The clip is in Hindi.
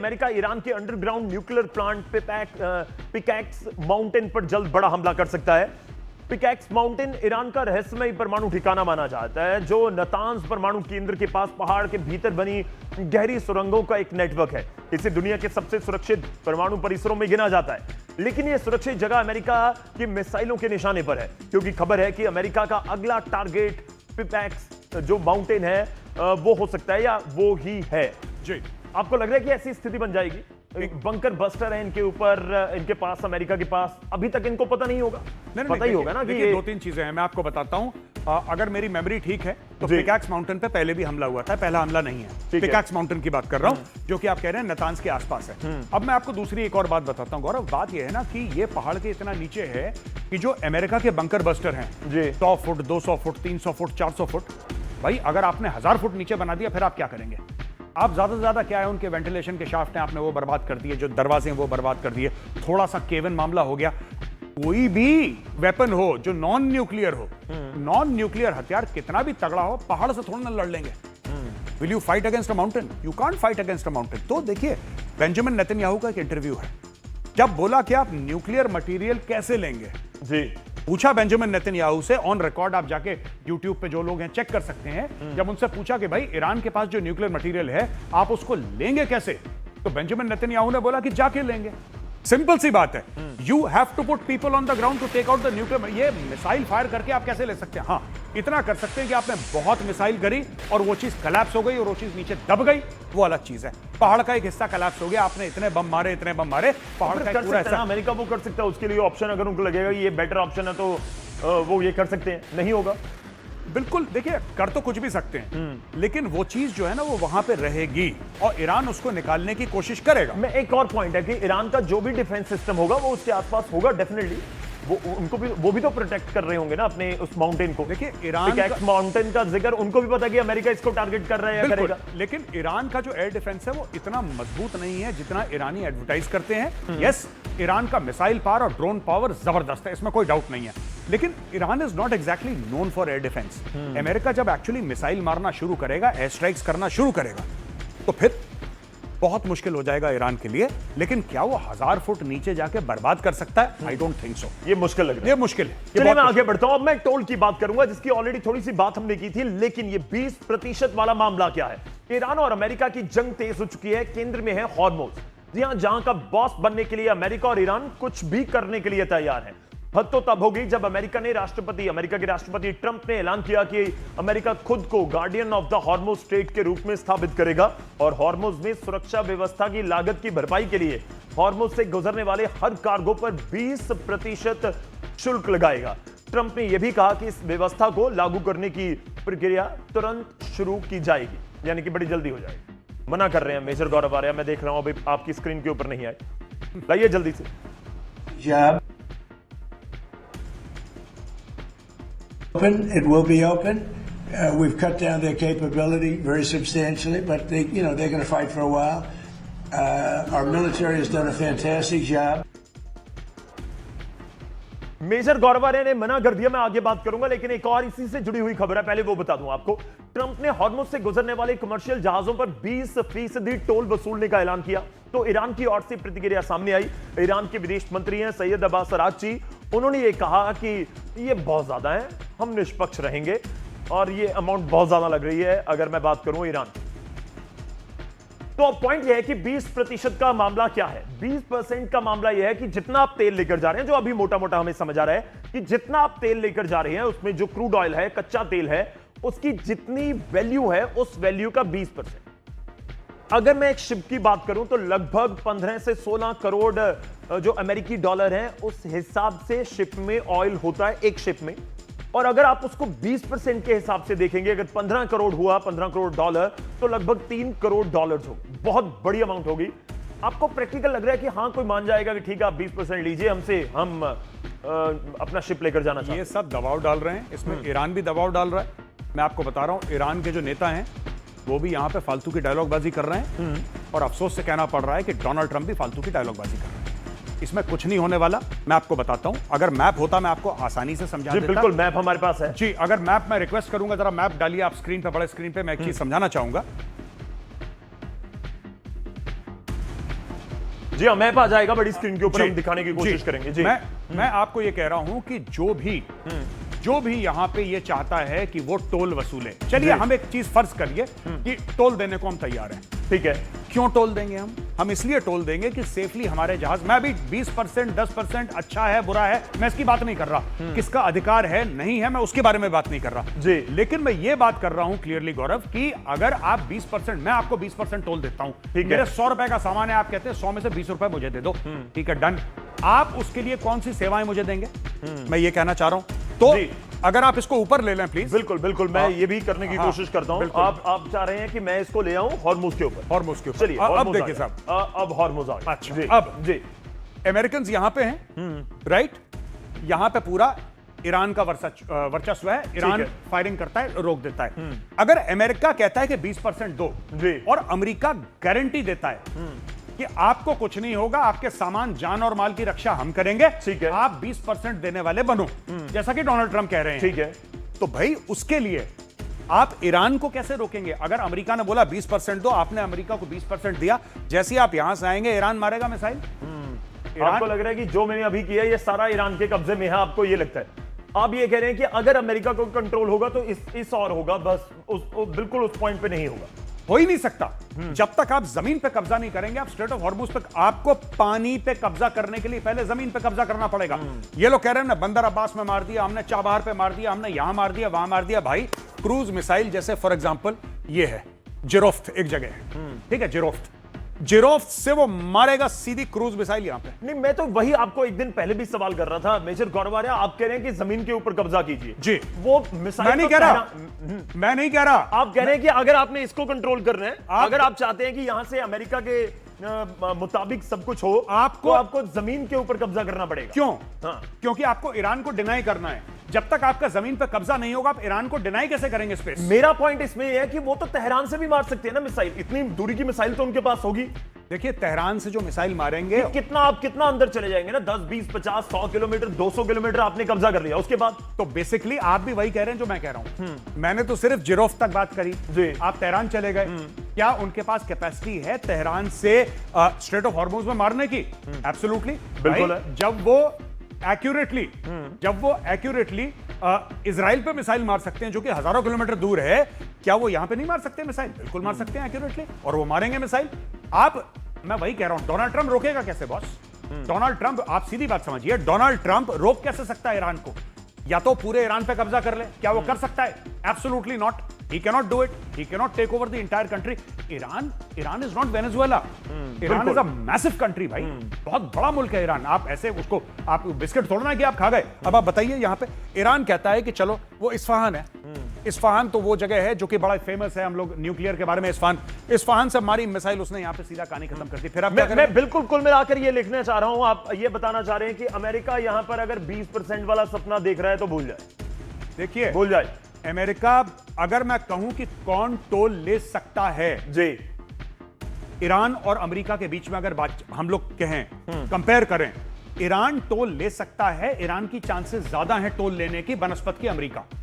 अमेरिका ईरान के अंडरग्राउंड न्यूक्लियर प्लांट पे पिकैक्स माउंटेन पर जल्द बड़ा हमला कर सकता है। पिकैक्स माउंटेन ईरान का रहस्यमय परमाणु ठिकाना माना जाता है, जो नतांज परमाणु केंद्र के पास पहाड़ के भीतर बनी गहरी सुरंगों का एक नेटवर्क है। इसे दुनिया के सबसे सुरक्षित परमाणु परिसरों में गिना जाता है, लेकिन यह सुरक्षित जगह अमेरिका की मिसाइलों के निशाने पर है, क्योंकि खबर है कि अमेरिका का अगला टारगेट पिकैक्स जो माउंटेन है वो हो सकता है या वो ही है। जी, आपको लग रहा है कि ऐसी स्थिति बन जाएगी? एक बंकर बस्टर है इनके ऊपर, इनके पास, अमेरिका के पास। अभी तक इनको पता नहीं होगा। पता ही होगा ना कि ये दो तीन चीजें हैं, मैं आपको बताता हूं। अगर मेरी मेमोरी ठीक है तो पिकैक्स माउंटेन पे पहले भी हमला हुआ था। पहला हमला नहीं है, पिकैक्स माउंटेन की बात कर रहा हूं, जो कि आप कह रहे हैं नतांज के आसपास है। अब मैं आपको दूसरी एक और बात बताता हूं गौरव। बात यह है ना कि ये पहाड़ के इतना नीचे है कि जो अमेरिका के बंकर बस्टर हैं 100 फुट, 200 फुट, 300 फुट, 400 फुट, भाई अगर आपने 1000 फुट नीचे बना दिया फिर आप क्या करेंगे? आप ज्यादा से ज्यादा क्या है, उनके वेंटिलेशन के शाफ्ट हैं, आपने वो बर्बाद कर दिए, जो दरवाजे हैं वो बर्बाद कर दिए। थोड़ा सा केवन मामला हो गया। कोई भी वेपन हो जो नॉन न्यूक्लियर हो, नॉन न्यूक्लियर हथियार कितना भी तगड़ा हो, पहाड़ से थोड़ा ना लड़ लेंगे। Will you fight against a mountain? You can't fight against a mountain. तो देखिए, बेंजामिन नेतन्याहू का एक इंटरव्यू है, जब बोला कि आप न्यूक्लियर मटेरियल कैसे लेंगे, जी पूछा बेंजामिन नेतन्याहू से, ऑन रिकॉर्ड आप जाके यूट्यूब पे जो लोग हैं चेक कर सकते हैं। जब उनसे पूछा कि भाई ईरान के पास जो न्यूक्लियर मटेरियल है आप उसको लेंगे कैसे, तो बेंजामिन नेतन्याहू ने बोला कि जाके लेंगे। सिंपल सी बात है, you have to put people on the ground to take out the nuclear. ये मिसाइल फायर करके आप कैसे ले सकते हैं? हाँ, इतना कर सकते हैं कि आपने बहुत मिसाइल करी और वो चीज कलैप्स हो गई और वो चीज नीचे दब गई, वो अलग चीज है। पहाड़ का एक हिस्सा कलैप्स हो गया, आपने इतने बम मारे, इतने बम मारे, पहाड़ का कर पूरा सकता है। अमेरिका वो कर सकता है, उसके लिए ऑप्शन अगर उनको लगेगा ये बेटर ऑप्शन है तो वो ये कर सकते हैं। नहीं होगा, बिल्कुल। देखिए, कर तो कुछ भी सकते हैं, लेकिन वो चीज जो है ना वो वहां पे रहेगी और ईरान उसको निकालने की कोशिश करेगा। मैं एक और पॉइंट है कि ईरान का जो भी डिफेंस सिस्टम होगा वो उसके आसपास होगा डेफिनेटली। वो भी तो प्रोटेक्ट कर रहे होंगे ना अपने उस माउंटेन को। देखिए, ईरान माउंटेन का जिक्र, उनको भी पता है कि अमेरिका इसको टारगेट कर रहा है या करेगा। लेकिन ईरान का जो एयर डिफेंस है वो इतना मजबूत नहीं है जितना ईरानी एडवर्टाइज करते हैं। यस, ईरान का मिसाइल पावर और ड्रोन पावर जबरदस्त है, इसमें कोई डाउट नहीं है, लेकिन Iran is not exactly known for air defence. America जब एक्चुअली मिसाइल मारना शुरू करेगा, एयर स्ट्राइक्स करना शुरू करेगा, तो फिर बहुत मुश्किल हो जाएगा ईरान के लिए। लेकिन क्या वो 1000 फुट नीचे जाके बर्बाद कर सकता है? I don't think so. ये मुश्किल लग रहा है। ये मुश्किल है। चलिए मैं आगे बढ़ता हूं। अब मैं टोल की बात करूंगा, जिसकी ऑलरेडी थोड़ी सी बात हमने की थी, लेकिन ये 20% वाला मामला क्या है? ईरान और अमेरिका की जंग तेज हो चुकी है। केंद्र में है हॉर्मुज। जी हां, जहां का बॉस बनने के लिए अमेरिका और ईरान कुछ भी करने के लिए तैयार है। हद तो तब होगी जब अमेरिका के राष्ट्रपति ट्रंप ने ऐलान किया कि अमेरिका खुद को guardian of the Hormuz strait के रूप में स्थापित करेगा और हॉर्मुज में सुरक्षा व्यवस्था की लागत की भरपाई के लिए हॉर्मुज से गुजरने वाले हर कार्गो पर 20% शुल्क लगाएगा। ट्रंप ने यह भी कहा कि इस व्यवस्था को लागू करने की प्रक्रिया तुरंत शुरू की जाएगी, यानी कि बड़ी जल्दी हो जाएगी। मना कर रहे हैं मेजर गौरव आर्या, मैं देख रहा हूं अभी आपकी स्क्रीन के ऊपर नहीं आए, लाइए जल्दी से। Open, it will be open. We've cut down their capability very substantially, but they're going to fight for a while. Our military has done a fantastic job. Major Gaurav Arya ने मना कर दिया, मैं आगे बात करूंगा, लेकिन एक और इसी से जुड़ी हुई खबर है, पहले वो बता दूं आपको। ट्रंप ने हॉर्मुज से गुजरने वाले कमर्शियल जहाजों पर 20% टोल वसूलने का ऐलान किया, तो ईरान की ओर से प्रतिक्रिया सामने आई। ईरान के विदेश मंत्री हैं सैयद अब्बास अरागची, उन्होंने ये कहा कि ये बहुत ज्यादा है, हम निष्पक्ष रहेंगे और ये अमाउंट बहुत ज्यादा लग रही है अगर मैं बात करूं ईरान। तो पॉइंट यह है कि 20% का मामला क्या है? 20% का मामला यह है कि जितना आप तेल लेकर जा रहे हैं, जो अभी मोटा मोटा हमें समझ आ रहा है कि जितना आप तेल लेकर जा रहे हैं उसमें जो क्रूड ऑयल है, कच्चा तेल है, उसकी जितनी वैल्यू है उस वैल्यू का 20%। अगर मैं एक शिप की बात करूं तो लगभग 15 से 16 करोड़ जो अमेरिकी डॉलर हैं उस हिसाब से शिप में ऑयल होता है, एक शिप में। और अगर आप उसको 20% के हिसाब से देखेंगे, अगर 15 करोड़ हुआ, 15 करोड़ डॉलर, तो लगभग 3 करोड़ डॉलर हो, बहुत बड़ी अमाउंट होगी। आपको प्रैक्टिकल लग रहा है कि हाँ कोई मान जाएगा कि ठीक है आप 20% लीजिए हमसे, हम अपना शिप लेकर जाना चाहते हैं? ये सब दबाव डाल रहे हैं, इसमें ईरान भी दबाव डाल रहा है। मैं आपको बता रहा हूं, ईरान के जो नेता हैं वो भी यहां पे फालतू की डायलॉगबाजी कर रहे हैं और अफसोस से कहना पड़ रहा है कि डोनाल्ड ट्रंप भी फालतू की डायलॉगबाजी कर रहे हैं। इसमें कुछ नहीं होने वाला। मैं आपको बताता हूं, अगर मैप होता मैं आपको आसानी से समझा देता। बिल्कुल, मैप हमारे पास है जी। अगर मैप, मैं रिक्वेस्ट करूंगा जरा मैप डालिए आप स्क्रीन पे, बड़े स्क्रीन पे। मैं एक चीज समझाना चाहूंगा। जी हाँ, मैप आ जाएगा बड़ी स्क्रीन के ऊपर, जी, हम दिखाने की कोशिश करेंगे जी। मैं आपको ये कह रहा हूं कि जो भी यहां पे ये चाहता है कि वो टोल वसूले, चलिए हम एक चीज फर्ज करिए कि टोल देने को हम तैयार हैं। ठीक है, क्यों टोल देंगे हम इसलिए टोल देंगे कि सेफली हमारे जहाज, मैं अभी 20% 10% अच्छा है बुरा है मैं इसकी बात नहीं कर रहा, किसका अधिकार है नहीं है मैं उसके बारे में बात नहीं कर रहा जी। लेकिन मैं ये बात कर रहा हूं क्लियरली गौरव कि अगर आप 20%, मैं आपको 20% टोल देता हूं, ठीक है। मेरे 100 रुपए का सामान है, आप कहते हैं 100 में से 20 रुपए मुझे दे दो, ठीक है डन। आप उसके लिए कौन सी सेवाएं मुझे देंगे, मैं ये कहना चाह रहा हूं। तो जी। अगर आप इसको ऊपर ले लें प्लीज। बिल्कुल बिल्कुल, मैं ये भी करने की कोशिश करता हूं। बिल्कुल। आप चाह रहे हैं कि मैं इसको ले आऊं हॉर्मुज के ऊपर। हॉर्मुज के ऊपर। चलिए अब हॉर्मुज देखिए आ गया। साहब, अब हॉर्मुज आ गया। अच्छा, जी, अब जी अमेरिकन यहां पे हैं, राइट, यहां पे पूरा ईरान का वर्चस्व है, ईरान है। फायरिंग करता है, रोक देता है। अगर अमेरिका कहता है कि 20% दो जी। और अमेरिका गारंटी देता है कि आपको कुछ नहीं होगा, आपके सामान जान और माल की रक्षा हम करेंगे, ठीक है। आप 20% देने वाले बनो, जैसा कि डोनाल्ड ट्रंप कह रहे हैं, ठीक है। तो भाई उसके लिए आप ईरान को कैसे रोकेंगे? अगर अमेरिका ने बोला 20% दो, आपने अमेरिका को 20% दिया, जैसे ही आप यहां से आएंगे ईरान मारेगा मिसाइल। आपको लग रहा है कि जो मैंने अभी किया ये सारा ईरान के कब्जे में है, आपको ये लगता है? आप ये कह रहे हैं कि अगर अमेरिका को कंट्रोल होगा तो इस और होगा, बस बिल्कुल उस पॉइंट पे नहीं होगा। हो ही नहीं सकता जब तक आप जमीन पे कब्जा नहीं करेंगे। आप स्ट्रेट ऑफ हॉर्मुज पे, आपको पानी पे कब्जा करने के लिए पहले जमीन पे कब्जा करना पड़ेगा। ये लोग कह रहे हैं ना बंदर अब्बास में मार दिया हमने, चाबहार पे मार दिया हमने, यहां मार दिया वहां मार दिया। भाई क्रूज मिसाइल जैसे फॉर एग्जांपल ये है जिरोफ्त, एक जगह है, ठीक है, जिरोफ्त से वो मारेगा सीधी क्रूज मिसाइल यहां पे। नहीं, मैं तो वही आपको एक दिन पहले भी सवाल कर रहा था मेजर गौरव आर्या, आप कह रहे हैं कि जमीन के ऊपर कब्जा कीजिए जी, वो मिसाइल मैं नहीं तो कह रहा, पहला- मैं नहीं कह रहा। आप कह रहे हैं कि अगर आपने इसको कंट्रोल करना है, अगर आप चाहते हैं कि यहां से अमेरिका के मुताबिक सब कुछ हो, आपको जमीन के ऊपर कब्जा करना पड़ेगा। क्यों? हाँ। क्योंकि आपको ईरान को डिनाई करना है। जब तक आपका जमीन पे कब्जा नहीं होगा, आप ईरान को डिनाई कैसे करेंगे स्पेस? मेरा पॉइंट इसमें यह है कि वो तो तेहरान से भी मार सकते हैं ना मिसाइल, इतनी दूरी की मिसाइल तो उनके पास होगी। देखिए तेहरान से जो मिसाइल मारेंगे, आप कितना अंदर चले जाएंगे ना, 10 20 50 100 किलोमीटर 200 किलोमीटर आपने कब्जा कर लिया, उसके बाद तो बेसिकली आप भी वही कह रहे हैं जो मैं कह रहा हूं। मैंने तो सिर्फ जिरोफ तक बात करी जी। आप तेहरान चले गए। क्या उनके पास कैपेसिटी है तेहरान से स्ट्रेट ऑफ हॉर्मुज में मारने की? एब्सोल्युटली बिल्कुल है। जब वो एक्यूरेटली इजराइल पे मिसाइल मार सकते हैं जो कि हजारों किलोमीटर दूर है, क्या वो यहां पे नहीं मार सकते मिसाइल? बिल्कुल मार सकते हैं एक्यूरेटली, और वो मारेंगे मिसाइल। मैं वही कह रहा हूं, डोनाल्ड ट्रंप रोकेगा कैसे बॉस? डोनाल्ड ट्रंप, आप सीधी बात समझिए, डोनाल्ड ट्रंप रोक कैसे सकता है ईरान को? या तो पूरे ईरान पे कब्जा कर ले, क्या वो कर सकता है? Absolutely not, he cannot do it, he cannot take over the entire country. Iran is not Venezuela. Iran is a massive country भाई, बहुत बड़ा मुल्क है ईरान। आप ऐसे उसको, आप बिस्किट थोड़ा ना कि आप खा गए। अब आप बताइए, यहाँ पे ईरान कहता है कि चलो वो इस्फहान है, इस्फहान तो वो जगह है जो कि बड़ा फेमस है, हम लोग न्यूक्लियर के बारे में, इस्फहान से मारी मिसाइल उसने यहाँ पे सीधा कहानी खत्म कर दी। फिर आप मैं बिल्कुल कुल मिलाकर ये लिखना चाह रहा हूं, आप ये बताना चाह रहे हैं कि अमेरिका यहां पर अगर 20% वाला सपना देख रहा है तो भूल जाए, देखिए भूल जाए। अमेरिका, अगर मैं कहूं कि कौन टोल ले सकता है जी, ईरान और अमेरिका के बीच में, अगर बात हम लोग कहें, कंपेयर करें, ईरान टोल ले सकता है, ईरान की चांसेस ज्यादा हैं टोल लेने की बनस्पत की अमेरिका।